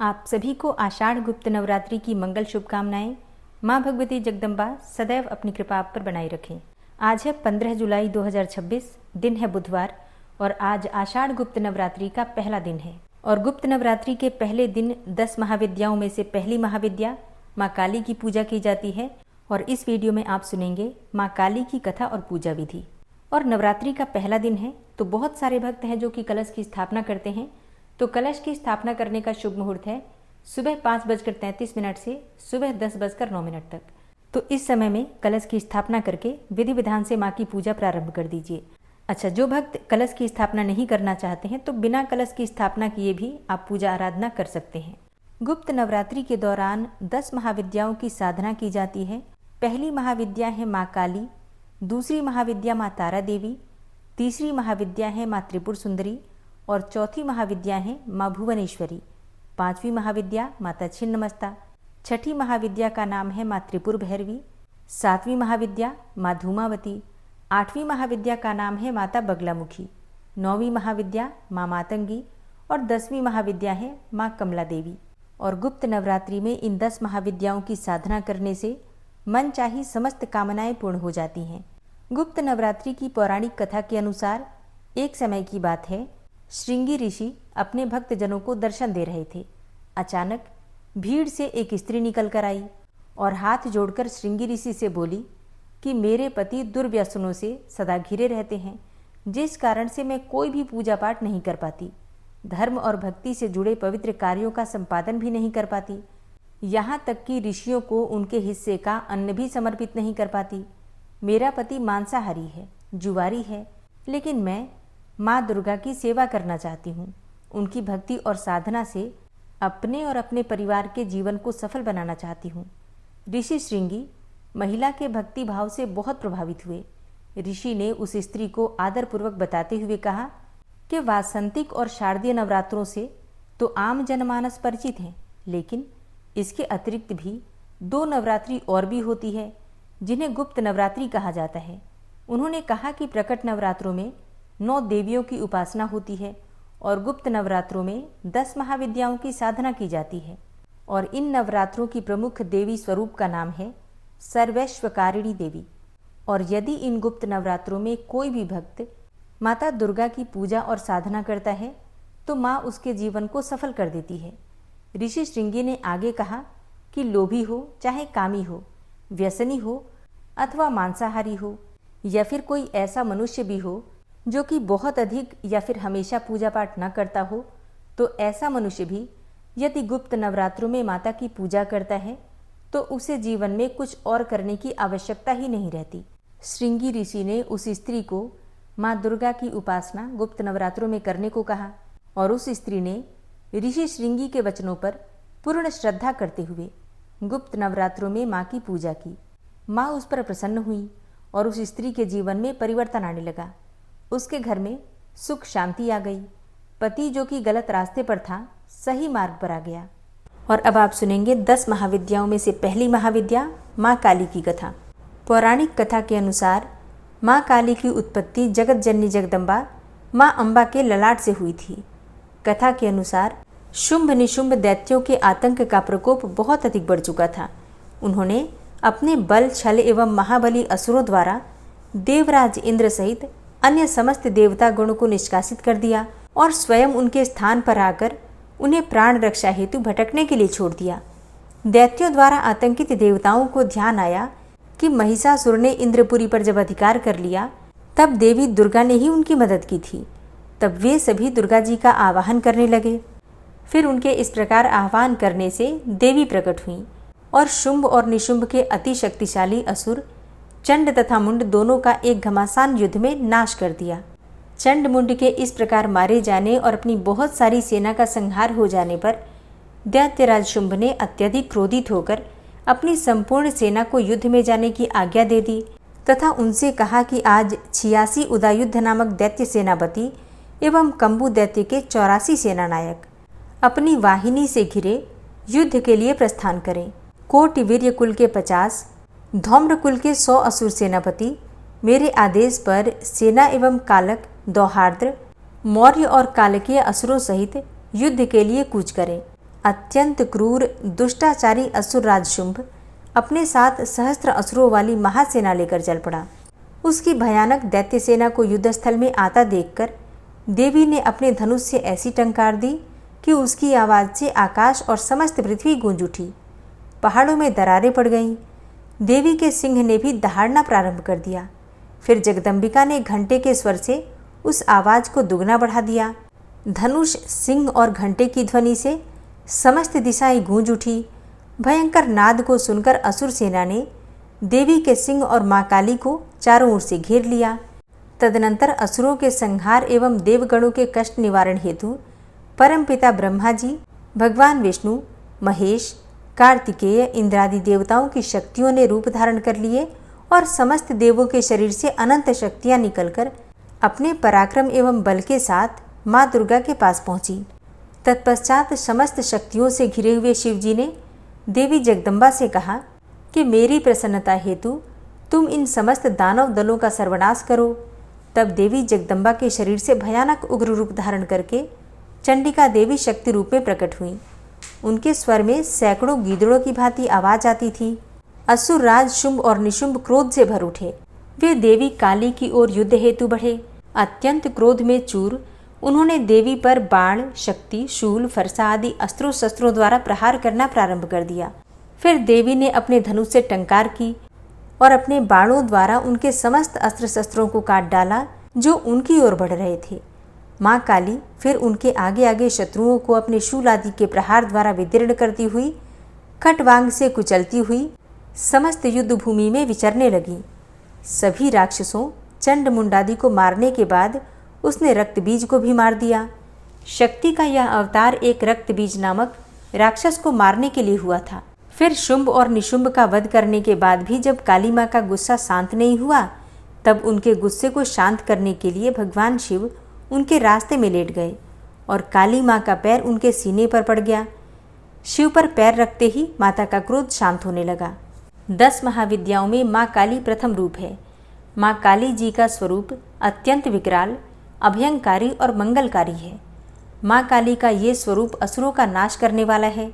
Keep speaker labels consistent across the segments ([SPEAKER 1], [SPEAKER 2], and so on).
[SPEAKER 1] आप सभी को आषाढ़ गुप्त नवरात्रि की मंगल शुभकामनाएं। माँ भगवती जगदम्बा सदैव अपनी कृपा आप पर बनाए रखें। आज है 15 जुलाई 2026, दिन है बुधवार और आज आषाढ़ गुप्त नवरात्रि का पहला दिन है। और गुप्त नवरात्रि के पहले दिन 10 महाविद्याओं में से पहली महाविद्या माँ काली की पूजा की जाती है। और इस वीडियो में आप सुनेंगे माँ काली की कथा और पूजा विधि। और नवरात्रि का पहला दिन है तो बहुत सारे भक्त हैं जो कि कलश की स्थापना करते हैं। तो कलश की स्थापना करने का शुभ मुहूर्त है सुबह 5:33 से सुबह 10:09 तक। तो इस समय में कलश की स्थापना करके विधि विधान से माँ की पूजा प्रारंभ कर दीजिए। अच्छा, जो भक्त कलश की स्थापना नहीं करना चाहते हैं तो बिना कलश की स्थापना किए भी आप पूजा आराधना कर सकते हैं। गुप्त नवरात्रि के दौरान 10 महाविद्याओं की साधना की जाती है। पहली महाविद्या है माँ काली, दूसरी महाविद्या माँ तारा देवी, तीसरी महाविद्या है माँ त्रिपुर सुंदरी और चौथी महाविद्या है माँ भुवनेश्वरी। पांचवी महाविद्या माता छिन्नमस्ता, छठी महाविद्या का नाम है माँ त्रिपुर भैरवी, सातवीं महाविद्या माँ धूमावती, आठवीं महाविद्या का नाम है माता बगलामुखी, नौवीं महाविद्या माँ मातंगी और 10वीं महाविद्या है माँ कमला देवी। और गुप्त नवरात्रि में इन 10 महाविद्याओं की साधना करने से मन चाही समस्त कामनाएं पूर्ण हो जाती हैं। गुप्त नवरात्रि की पौराणिक कथा के अनुसार एक समय की बात है, श्रृंगी ऋषि अपने भक्तजनों को दर्शन दे रहे थे। अचानक भीड़ से एक स्त्री निकल कर आई और हाथ जोड़कर श्रृंगी ऋषि से बोली कि मेरे पति दुर्व्यसनों से सदा घिरे रहते हैं, जिस कारण से मैं कोई भी पूजा पाठ नहीं कर पाती, धर्म और भक्ति से जुड़े पवित्र कार्यों का संपादन भी नहीं कर पाती, यहाँ तक कि ऋषियों को उनके हिस्से का अन्न भी समर्पित नहीं कर पाती। मेरा पति मांसाहारी है, जुआरी है, लेकिन मैं माँ दुर्गा की सेवा करना चाहती हूँ। उनकी भक्ति और साधना से अपने और अपने परिवार के जीवन को सफल बनाना चाहती हूँ। ऋषि श्रृंगी महिला के भक्ति भाव से बहुत प्रभावित हुए। ऋषि ने उस स्त्री को आदरपूर्वक बताते हुए कहा कि वासंतिक और शारदीय नवरात्रों से तो आम जनमानस परिचित हैं, लेकिन इसके अतिरिक्त भी 2 नवरात्रि और भी होती है जिन्हें गुप्त नवरात्रि कहा जाता है। उन्होंने कहा कि प्रकट नवरात्रों में 9 देवियों की उपासना होती है और गुप्त नवरात्रों में 10 महाविद्याओं की साधना की जाती है। और इन नवरात्रों की प्रमुख देवी स्वरूप का नाम है सर्वैश्वकारिणी देवी। और यदि इन गुप्त नवरात्रों में कोई भी भक्त माता दुर्गा की पूजा और साधना करता है तो माँ उसके जीवन को सफल कर देती है। ऋषि श्रृंगी ने आगे कहा कि लोभी हो चाहे कामी हो, व्यसनी हो अथवा मांसाहारी हो, या फिर कोई ऐसा मनुष्य भी हो जो कि बहुत अधिक या फिर हमेशा पूजा पाठ न करता हो, तो ऐसा मनुष्य भी यदि गुप्त नवरात्रों में माता की पूजा करता है तो उसे जीवन में कुछ और करने की आवश्यकता ही नहीं रहती। श्रृंगी ऋषि ने उस स्त्री को माँ दुर्गा की उपासना गुप्त नवरात्रों में करने को कहा और उस स्त्री ने ऋषि श्रृंगी के वचनों पर पूर्ण श्रद्धा करते हुए गुप्त नवरात्रों में माँ की पूजा की। माँ उस पर प्रसन्न हुई और उस स्त्री के जीवन में परिवर्तन आने लगा। उसके घर में सुख शांति आ गई। पति जो कि गलत रास्ते पर था सही मार्ग पर आ गया। और अब आप सुनेंगे 10 महाविद्याओं में से पहली महाविद्या माँ काली की कथा। पौराणिक कथा के अनुसार माँ काली की उत्पत्ति जगत जननी जगदम्बा माँ अम्बा के ललाट से हुई थी। कथा के अनुसार शुंभ निशुंभ दैत्यों के आतंक का प्रकोप बहुत अधिक बढ़ चुका था। उन्होंने अपने बल छल एवं महाबली असुरों द्वारा देवराज इंद्र सहित अन्य समस्त देवता गणों को निष्कासित कर दिया और स्वयं उनके स्थान पर आकर उन्हें प्राण रक्षा हेतु भटकने के लिए छोड़ दिया। दैत्यों द्वारा आतंकित देवताओं को ध्यान आया कि महिषासुर ने इंद्रपुरी पर जब अधिकार कर लिया तब देवी दुर्गा ने ही उनकी मदद की थी। तब वे सभी दुर्गा जी का आवाहन करने लगे। फिर उनके इस प्रकार आह्वान करने से देवी प्रकट हुई और शुंभ और निशुंभ के अति शक्तिशाली असुर चंड तथा मुंड दोनों का एक घमासान युद्ध में नाश कर दिया। चंड मुंड के इस प्रकार मारे जाने और अपनी बहुत सारी सेना का संहार हो जाने पर दैत्यराज शुंभ ने अत्यधिक क्रोधित होकर अपनी संपूर्ण सेना को युद्ध में जाने की आज्ञा दे दी तथा उनसे कहा कि आज 86 उदायुद्ध नामक दैत्य सेनापति एवं कंबु दैत्य के 84 सेनानायक अपनी वाहिनी से घिरे युद्ध के लिए प्रस्थान करें। कोटि वीर्य कुल के 50, धौम्र कुल के 100 असुर सेनापति मेरे आदेश पर सेना एवं कालक, दौहार्द्र, मौर्य और कालकीय असुरों सहित युद्ध के लिए कूच करें। अत्यंत क्रूर दुष्टाचारी असुर राज शुंभ अपने साथ सहस्त्र असुरों वाली महासेना लेकर चल पड़ा। उसकी भयानक दैत्य सेना को युद्धस्थल में आता देखकर देवी ने अपने धनुष से ऐसी टंकार दी कि उसकी आवाज़ से आकाश और समस्त पृथ्वी गूंज उठी। पहाड़ों में दरारें पड़ गईं। देवी के सिंह ने भी दहाड़ना प्रारंभ कर दिया। फिर जगदम्बिका ने घंटे के स्वर से उस आवाज़ को दुगना बढ़ा दिया। धनुष, सिंह और घंटे की ध्वनि से समस्त दिशाएं गूंज उठी। भयंकर नाद को सुनकर असुर सेना ने देवी के सिंह और माँ काली को चारों ओर से घेर लिया। तदनंतर असुरों के संहार एवं देवगणों के कष्ट निवारण हेतु परमपिता ब्रह्मा जी, भगवान विष्णु, महेश, कार्तिकेय, इंद्रादि देवताओं की शक्तियों ने रूप धारण कर लिए और समस्त देवों के शरीर से अनंत शक्तियां निकलकर अपने पराक्रम एवं बल के साथ माँ दुर्गा के पास पहुंची। तत्पश्चात समस्त शक्तियों से घिरे हुए शिवजी ने देवी जगदम्बा से कहा कि मेरी प्रसन्नता हेतु तुम इन समस्त दानव दलों का सर्वनाश करो। तब देवी जगदम्बा के शरीर से भयानक उग्र रूप धारण करके चंडिका देवी शक्ति रूप में प्रकट हुई। उनके स्वर में सैकड़ों गीदड़ों की भांति आवाज आती थी। असुर राज शुंभ और निशुंभ क्रोध से भर उठे। वे देवी काली की ओर युद्ध हेतु बढ़े। अत्यंत क्रोध में चूर उन्होंने देवी पर बाण, शक्ति, शूल, फरसा आदि अस्त्रों शस्त्रों द्वारा प्रहार करना प्रारंभ कर दिया। फिर देवी ने अपने धनुष से टंकार की और अपने बाणों द्वारा उनके समस्त अस्त्र शस्त्रों को काट डाला जो उनकी ओर बढ़ रहे थे। माँ काली फिर उनके आगे आगे शत्रुओं को अपने शूल आदि के प्रहार द्वारा विदीर्ण करती हुई खटवांग से कुचलती हुई समस्त युद्ध भूमि में विचरने लगी। सभी राक्षसों, चंड मुंडादि को मारने के बाद उसने रक्तबीज को भी मार दिया। शक्ति का यह अवतार एक रक्तबीज नामक राक्षस को मारने के लिए हुआ था। फिर शुंभ और निशुंभ का वध करने के बाद भी जब काली माँ का गुस्सा शांत नहीं हुआ, तब उनके गुस्से को शांत करने के लिए भगवान शिव उनके रास्ते में लेट गए और काली माँ का पैर उनके सीने पर पड़ गया। शिव पर पैर रखते ही माता का क्रोध शांत होने लगा। 10 महाविद्याओं में माँ काली प्रथम रूप है। माँ काली जी का स्वरूप अत्यंत विकराल, अभयंकारी और मंगलकारी है। माँ काली का ये स्वरूप असुरों का नाश करने वाला है।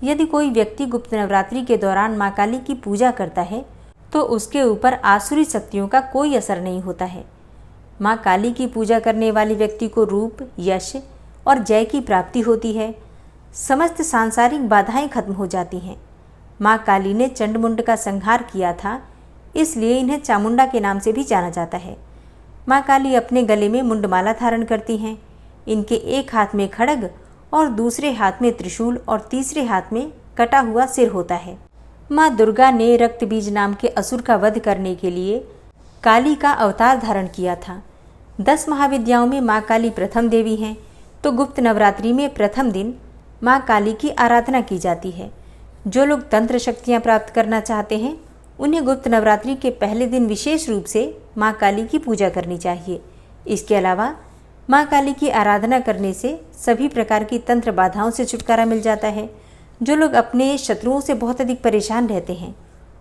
[SPEAKER 1] यदि कोई व्यक्ति गुप्त नवरात्रि के दौरान माँ काली की पूजा करता है तो उसके ऊपर आसुरी शक्तियों का कोई असर नहीं होता है। माँ काली की पूजा करने वाले व्यक्ति को रूप, यश और जय की प्राप्ति होती है। समस्त सांसारिक बाधाएं खत्म हो जाती हैं। माँ काली ने चंडमुंड का संहार किया था, इसलिए इन्हें चामुंडा के नाम से भी जाना जाता है। माँ काली अपने गले में मुंडमाला धारण करती हैं। इनके एक हाथ में खड्ग और दूसरे हाथ में त्रिशूल और तीसरे हाथ में कटा हुआ सिर होता है। माँ दुर्गा ने रक्तबीज नाम के असुर का वध करने के लिए काली का अवतार धारण किया था। 10 महाविद्याओं में माँ काली प्रथम देवी हैं, तो गुप्त नवरात्रि में प्रथम दिन माँ काली की आराधना की जाती है। जो लोग तंत्र शक्तियाँ प्राप्त करना चाहते हैं उन्हें गुप्त नवरात्रि के पहले दिन विशेष रूप से माँ काली की पूजा करनी चाहिए। इसके अलावा माँ काली की आराधना करने से सभी प्रकार की तंत्र बाधाओं से छुटकारा मिल जाता है। जो लोग अपने शत्रुओं से बहुत अधिक परेशान रहते हैं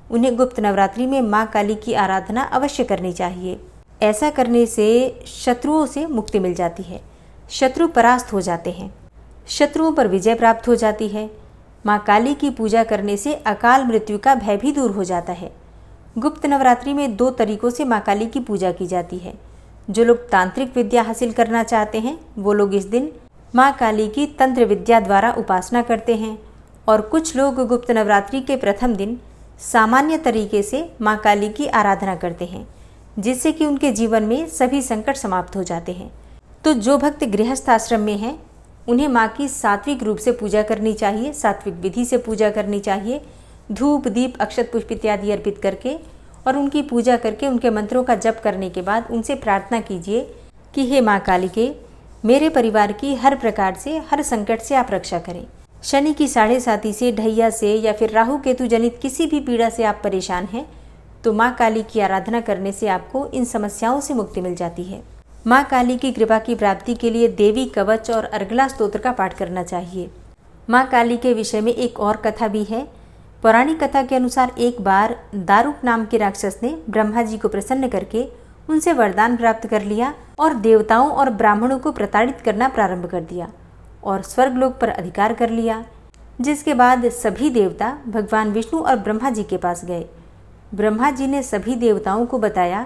[SPEAKER 1] उन्हें गुप्त नवरात्रि में माँ काली की आराधना अवश्य करनी चाहिए। ऐसा करने से शत्रुओं से मुक्ति मिल जाती है, शत्रु परास्त हो जाते हैं, शत्रुओं पर विजय प्राप्त हो जाती है। माँ काली की पूजा करने से अकाल मृत्यु का भय भी दूर हो जाता है। गुप्त नवरात्रि में 2 तरीकों से माँ काली की पूजा की जाती है। जो लोग तांत्रिक विद्या हासिल करना चाहते हैं वो लोग इस दिन माँ काली की तंत्र विद्या द्वारा उपासना करते हैं और कुछ लोग गुप्त नवरात्रि के प्रथम दिन सामान्य तरीके से माँ काली की आराधना करते हैं, जिससे कि उनके जीवन में सभी संकट समाप्त हो जाते हैं। तो जो भक्त गृहस्थ आश्रम में हैं उन्हें माँ की सात्विक रूप से पूजा करनी चाहिए, सात्विक विधि से पूजा करनी चाहिए। धूप, दीप, अक्षत, पुष्प इत्यादि अर्पित करके और उनकी पूजा करके उनके मंत्रों का जप करने के बाद उनसे प्रार्थना कीजिए कि हे माँ कालिके, मेरे परिवार की हर प्रकार से, हर संकट से आप रक्षा करें। शनि की 7.5 से, ढैया से या फिर राहु केतु जनित किसी भी पीड़ा से आप परेशान हैं तो माँ काली की आराधना करने से आपको इन समस्याओं से मुक्ति मिल जाती है। माँ काली की कृपा की प्राप्ति के लिए देवी कवच और अर्गला स्तोत्र का पाठ करना चाहिए। माँ काली के विषय में एक और कथा भी है। पौराणिक कथा के अनुसार एक बार दारुक नाम के राक्षस ने ब्रह्मा जी को प्रसन्न करके उनसे वरदान प्राप्त कर लिया और देवताओं और ब्राह्मणों को प्रताड़ित करना प्रारंभ कर दिया और स्वर्गलोक पर अधिकार कर लिया। जिसके बाद सभी देवता भगवान विष्णु और ब्रह्मा जी के पास गए। ब्रह्मा जी ने सभी देवताओं को बताया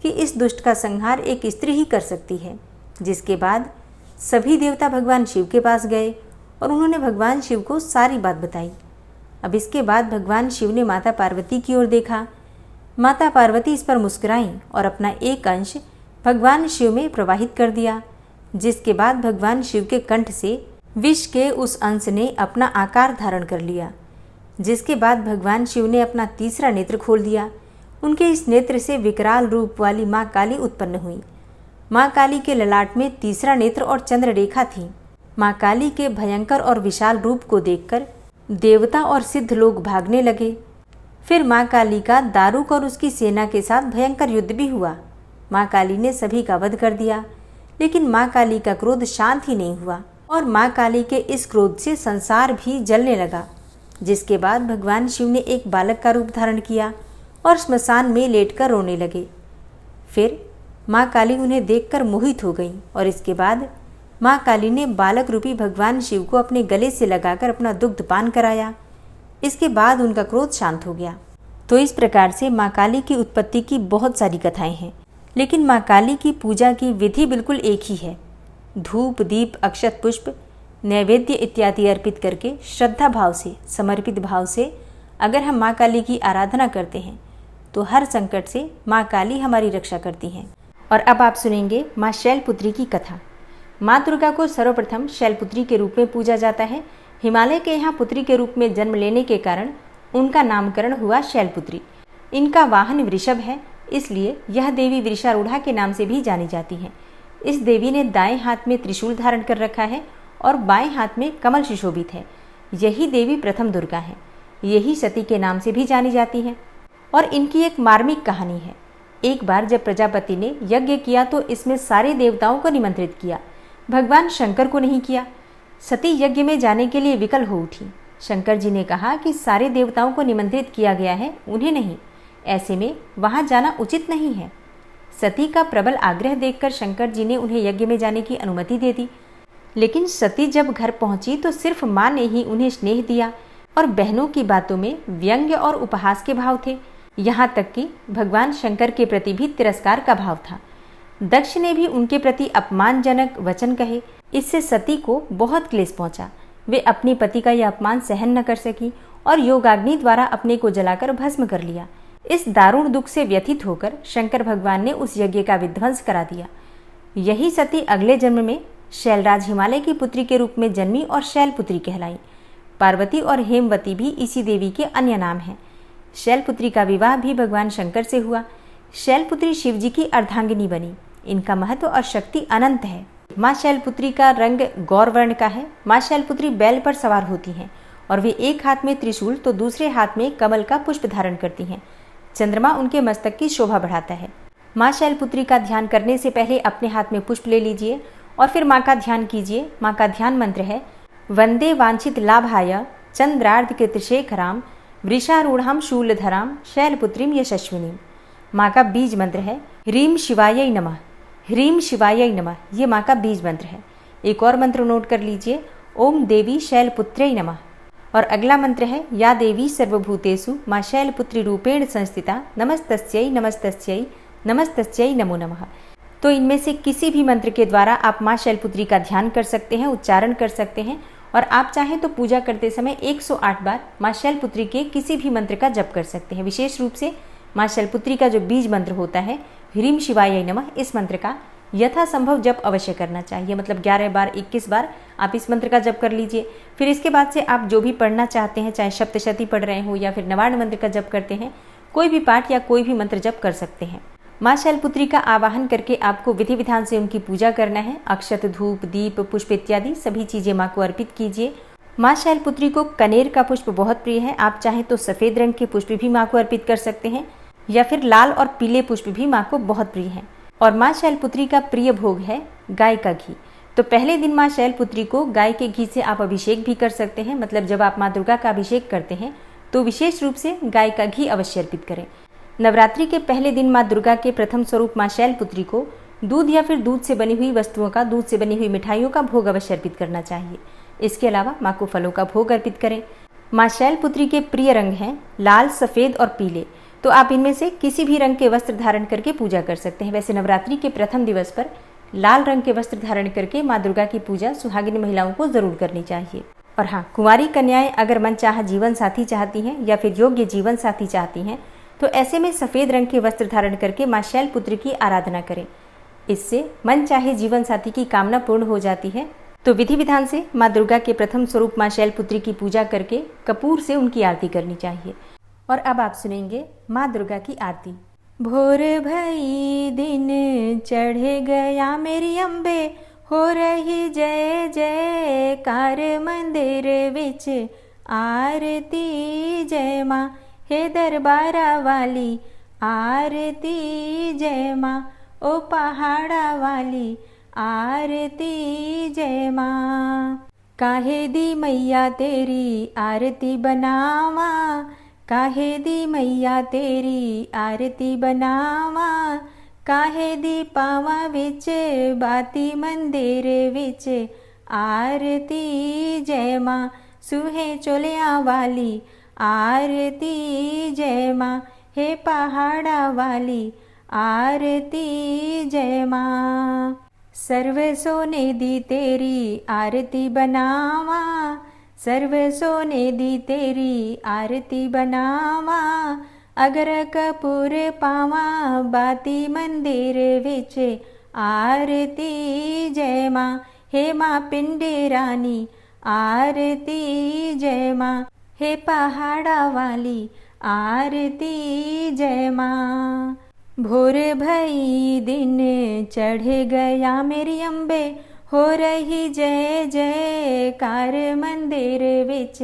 [SPEAKER 1] कि इस दुष्ट का संहार एक स्त्री ही कर सकती है। जिसके बाद सभी देवता भगवान शिव के पास गए और उन्होंने भगवान शिव को सारी बात बताई। अब इसके बाद भगवान शिव ने माता पार्वती की ओर देखा। माता पार्वती इस पर मुस्कुराईं और अपना एक अंश भगवान शिव में प्रवाहित कर दिया। जिसके बाद भगवान शिव के कंठ से विष के उस अंश ने अपना आकार धारण कर लिया। जिसके बाद भगवान शिव ने अपना तीसरा नेत्र खोल दिया। उनके इस नेत्र से विकराल रूप वाली माँ काली उत्पन्न हुई। माँ काली के ललाट में तीसरा नेत्र और चंद्र रेखा थी। माँ काली के भयंकर और विशाल रूप को देखकर देवता और सिद्ध लोग भागने लगे। फिर माँ काली का दारुक और उसकी सेना के साथ भयंकर युद्ध भी हुआ। माँ काली ने सभी का वध कर दिया, लेकिन माँ काली का क्रोध शांत ही नहीं हुआ और माँ काली के इस क्रोध से संसार भी जलने लगा। जिसके बाद भगवान शिव ने एक बालक का रूप धारण किया और श्मशान में लेटकर रोने लगे। फिर माँ काली उन्हें देखकर मोहित हो गई और इसके बाद माँ काली ने बालक रूपी भगवान शिव को अपने गले से लगाकर अपना दुग्ध पान कराया। इसके बाद उनका क्रोध शांत हो गया। तो इस प्रकार से माँ काली की उत्पत्ति की बहुत सारी कथाएं हैं, लेकिन माँ काली की पूजा की विधि बिल्कुल एक ही है। धूप, दीप, अक्षत, पुष्प, नैवेद्य इत्यादि अर्पित करके श्रद्धा भाव से, समर्पित भाव से अगर हम माँ काली की आराधना करते हैं तो हर संकट से माँ काली हमारी रक्षा करती हैं। और अब आप सुनेंगे माँ शैलपुत्री की कथा। माँ दुर्गा को सर्वप्रथम शैलपुत्री के रूप में पूजा जाता है। हिमालय के यहाँ पुत्री के रूप में जन्म लेने के कारण उनका नामकरण हुआ शैलपुत्री। इनका वाहन वृषभ है, इसलिए यह देवी वृषारूढ़ा के नाम से भी जानी जाती हैं। इस देवी ने दाएं हाथ में त्रिशूल धारण कर रखा है और बाएं हाथ में कमल सुशोभित है। यही देवी प्रथम दुर्गा है। यही सती के नाम से भी जानी जाती हैं। और इनकी एक मार्मिक कहानी है। एक बार जब प्रजापति ने यज्ञ किया तो इसमें सारे देवताओं को निमंत्रित किया, भगवान शंकर को नहीं किया। सती यज्ञ में जाने के लिए विकल हो उठी। शंकर जी ने कहा कि सारे देवताओं को निमंत्रित किया गया है, उन्हें नहीं, ऐसे में वहां जाना उचित नहीं है। सती का प्रबल आग्रह देखकर शंकर जी ने उन्हें यज्ञ में जाने की अनुमति दे दी। लेकिन सती जब घर पहुंची तो सिर्फ माँ ने ही उन्हें स्नेह दिया और बहनों की बातों में व्यंग्य और उपहास के भाव थे। यहाँ तक कि भगवान शंकर के प्रति भी तिरस्कार का भाव था। दक्ष ने भी उनके प्रति अपमानजनक वचन कहे। इससे सती को बहुत क्लेश पहुंचा। वे अपने पति का यह अपमान सहन न कर सकी और योगाग्नि द्वारा अपने को जलाकर भस्म कर लिया। इस दारुण दुख से व्यथित होकर शंकर भगवान ने उस यज्ञ का विध्वंस करा दिया। यही सती अगले जन्म में शैलराज हिमालय की पुत्री के रूप में जन्मी और शैलपुत्री कहलाई। पार्वती और हेमवती भी इसी देवी के अन्य नाम हैं। शैलपुत्री का विवाह भी भगवान शंकर से हुआ। शैलपुत्री शिव जी की अर्धांगिनी बनी। इनका महत्व और शक्ति अनंत है। माँ शैलपुत्री का रंग गौर वर्ण का है। माँ शैलपुत्री बैल पर सवार होती हैं और वे एक हाथ में त्रिशूल तो दूसरे हाथ में कमल का पुष्प धारण करती हैं। चंद्रमा उनके मस्तक की शोभा बढ़ाता है। माँ शैलपुत्री का ध्यान करने से पहले अपने हाथ में पुष्प ले लीजिए और फिर माँ का ध्यान कीजिए। माँ का ध्यान मंत्र है वंदे वांछित लाभाय चंद्रार्ध कृतशेखराम वृषारूढ़ाम शूलधराम शैलपुत्रीम यशस्विनी। माँ का बीज मंत्र है ह्रीम शिवाय नमः। ह्रीम शिवाय नमः, ये माँ का बीज मंत्र है। एक और मंत्र नोट कर लीजिए, ओम देवी शैलपुत्र्यै नमः। और अगला मंत्र है या देवी सर्वभूतेषु माँ शैलपुत्री रूपेण संस्थिता नमस्तस्यै नमस्तस्यै नमस्तस्यै नमो नमः। तो इनमें से किसी भी मंत्र के द्वारा आप माँ शैलपुत्री का ध्यान कर सकते हैं, उच्चारण कर सकते हैं और आप चाहें तो पूजा करते समय 108 बार माँ शैलपुत्री के किसी भी मंत्र का जप कर सकते हैं। विशेष रूप से माँ शैलपुत्री का जो बीज मंत्र होता है ह्रीम शिवाय नमः, इस मंत्र का यथासंभव जप अवश्य करना चाहिए। मतलब 11 बार 21 बार आप इस मंत्र का जप कर लीजिए। फिर इसके बाद से आप जो भी पढ़ना चाहते हैं, चाहे सप्तशती पढ़ रहे हो या फिर नवार्ण मंत्र का जप करते हैं, कोई भी पाठ या कोई भी मंत्र जप कर सकते हैं। माँ शैलपुत्री का आवाहन करके आपको विधि विधान से उनकी पूजा करना है। अक्षत, धूप, दीप, पुष्प इत्यादि सभी चीजें माँ को अर्पित कीजिए। माँ शैलपुत्री को कनेर का पुष्प बहुत प्रिय है। आप चाहें तो सफेद रंग के पुष्प भी माँ को अर्पित कर सकते हैं या फिर लाल और पीले पुष्प भी माँ को बहुत प्रिय हैं। और माँ शैलपुत्री का प्रिय भोग है गाय का घी। तो पहले दिन माँ शैलपुत्री को गाय के घी से आप अभिषेक भी कर सकते हैं। मतलब जब आप माँ दुर्गा का अभिषेक करते हैं तो विशेष रूप से गाय का घी अवश्य अर्पित करें। नवरात्रि के पहले दिन माँ दुर्गा के प्रथम स्वरूप माँ शैलपुत्री को दूध या फिर दूध से बनी हुई वस्तुओं का, दूध से बनी हुई मिठाइयों का भोग अवश्य अर्पित करना चाहिए। इसके अलावा माँ को फलों का भोग अर्पित करें। माँ शैलपुत्री के प्रिय रंग हैं लाल, सफ़ेद और पीले, तो आप इनमें से किसी भी रंग के वस्त्र धारण करके पूजा कर सकते हैं। वैसे नवरात्रि के प्रथम दिवस पर लाल रंग के वस्त्र धारण करके माँ दुर्गा की पूजा सुहागिनी महिलाओं को जरूर करनी चाहिए। और हाँ, कुंवारी कन्याएं अगर मनचाहा जीवन साथी चाहती हैं या फिर योग्य जीवन साथी चाहती हैं तो ऐसे में सफ़ेद रंग के वस्त्र धारण करके माँ शैलपुत्री की आराधना करें। इससे मन चाहे जीवन साथी की कामना पूर्ण हो जाती है। तो विधि विधान से माँ दुर्गा के प्रथम स्वरूप माँ शैलपुत्री की पूजा करके कपूर से उनकी आरती करनी चाहिए। और अब आप सुनेंगे माँ दुर्गा की आरती। भोर भई दिन चढ़ गया मेरी अम्बे, हो रही जय जयकार मंदिर विच आरती जय माँ, हे दरबारा वाली आरती जय माँ, ओ पहाड़ा वाली आरती जय माँ। काहे दी मैया तेरी आरती बनावा, काहे दी मैया तेरी आरती बनावा, काहे दी पावा विच बाती मंदिर विच आरती जय माँ, सुहे चोलिया वाली आरती जय माँ, हे पहाड़ा वाली आरती जय माँ। सर्व सोने दी तेरी आरती बनावा, सर्व सोने दी तेरी आरती बनावा, अगर कपूर पावा बाती मंदिर विच आरती जय माँ, हे माँ पिंडे रानी आरती जय माँ, हे पहाड़ा वाली आरती जय माँ। भोर भई दिन चढ़ गया मेरी अम्बे, हो रही जय जयकार मंदिर विच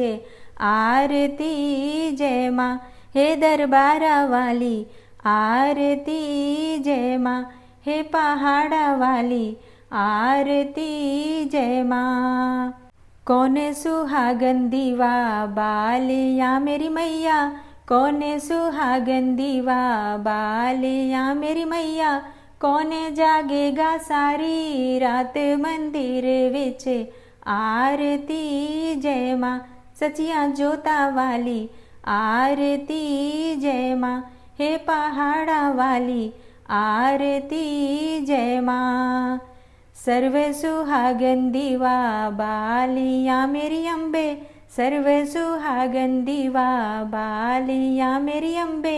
[SPEAKER 1] आरती जय माँ, हे दरबारा वाली आरती जय माँ, हे पहाड़ा वाली आरती जय माँ। कौन सुहागन दीवा बालिया मेरी मैया, कौन सुहागन दीवा बालिया मेरी मैया, कौन जागेगा सारी रात मंदिर विच आरती जय माँ, सचिया जोता वाली आरती जय माँ, हे पहाड़ा वाली आरती जय माँ। सर्व सुहागन दीवा बालिया मेरी अम्बे, सर्व सुहागन दीवा बालिया मेरी अम्बे,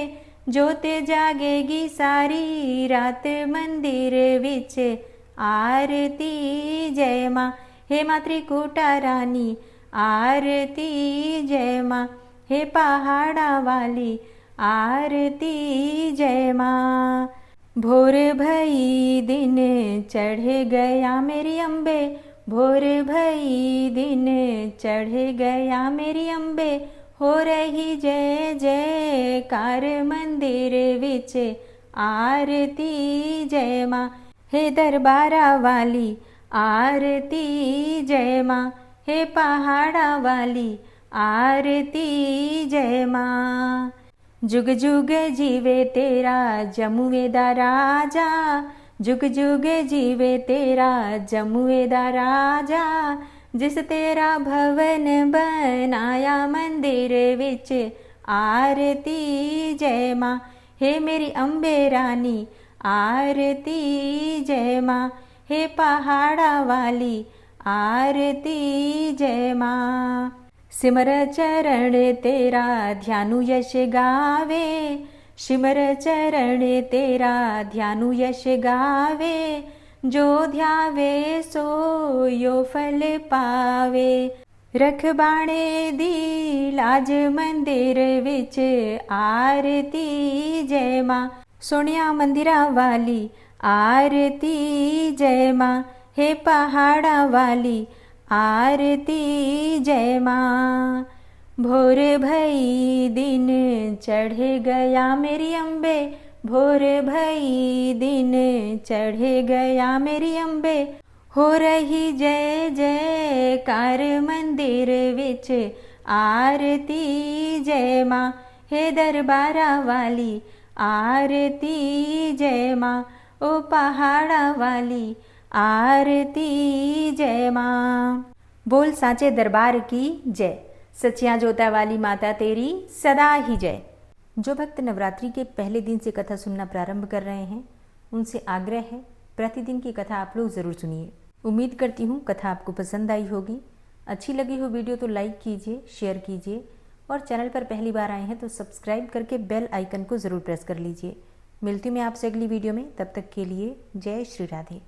[SPEAKER 1] जोते जागेगी सारी रात मंदिर विच आरती जय माँ, हे माँ त्रिकुटा रानी आरती जय माँ, हे पहाड़ा वाली आरती जय माँ। भोर भई दिन चढ़ गया मेरी अम्बे, भोर भई दिन चढ़ गया मेरी अम्बे, हो रही जय जयकार मंदिर विच आरती जय माँ, हे दरबारा वाली आरती जय माँ, हे पहाड़ा वाली आरती जय माँ। जुग जुग जीवे तेरा जमुए दा राजा, जुग जुग जीवे तेरा जमुए दा राजा, जिस तेरा भवन बनाया मंदिर विच आरती जय माँ, हे मेरी अम्बे रानी आरती जय माँ, हे पहाड़ा वाली आरती जय माँ। सिमर चरण तेरा ध्यानु यश गावे, सिमर चरण तेरा ध्यानु यश गावे, जो ध्यावे सो यो फल पावे, रख बाणे दी लाज मंदिर विच आरती जय माँ, सोनिया मंदिरा वाली आरती जय माँ, हे पहाड़ा वाली आरती जय माँ। भोर भई दिन चढ़ गया मेरी अम्बे, भोर भई दिन चढ़ गया मेरी अम्बे, हो रही जय जयकार मंदिर विच आरती जय माँ, हे दरबारा वाली आरती जय माँ, ओ पहाड़ा वाली आरती जय माँ। बोल सांचे दरबार की जय, सच्चियां जोता वाली माता तेरी सदा ही जय। जो भक्त नवरात्रि के पहले दिन से कथा सुनना प्रारंभ कर रहे हैं उनसे आग्रह है प्रतिदिन की कथा आप लोग ज़रूर सुनिए। उम्मीद करती हूँ कथा आपको पसंद आई होगी। अच्छी लगी हो वीडियो तो लाइक कीजिए, शेयर कीजिए और चैनल पर पहली बार आए हैं तो सब्सक्राइब करके बेल आइकन को ज़रूर प्रेस कर लीजिए। मिलती हूँ मैं आपसे अगली वीडियो में, तब तक के लिए जय श्री राधे।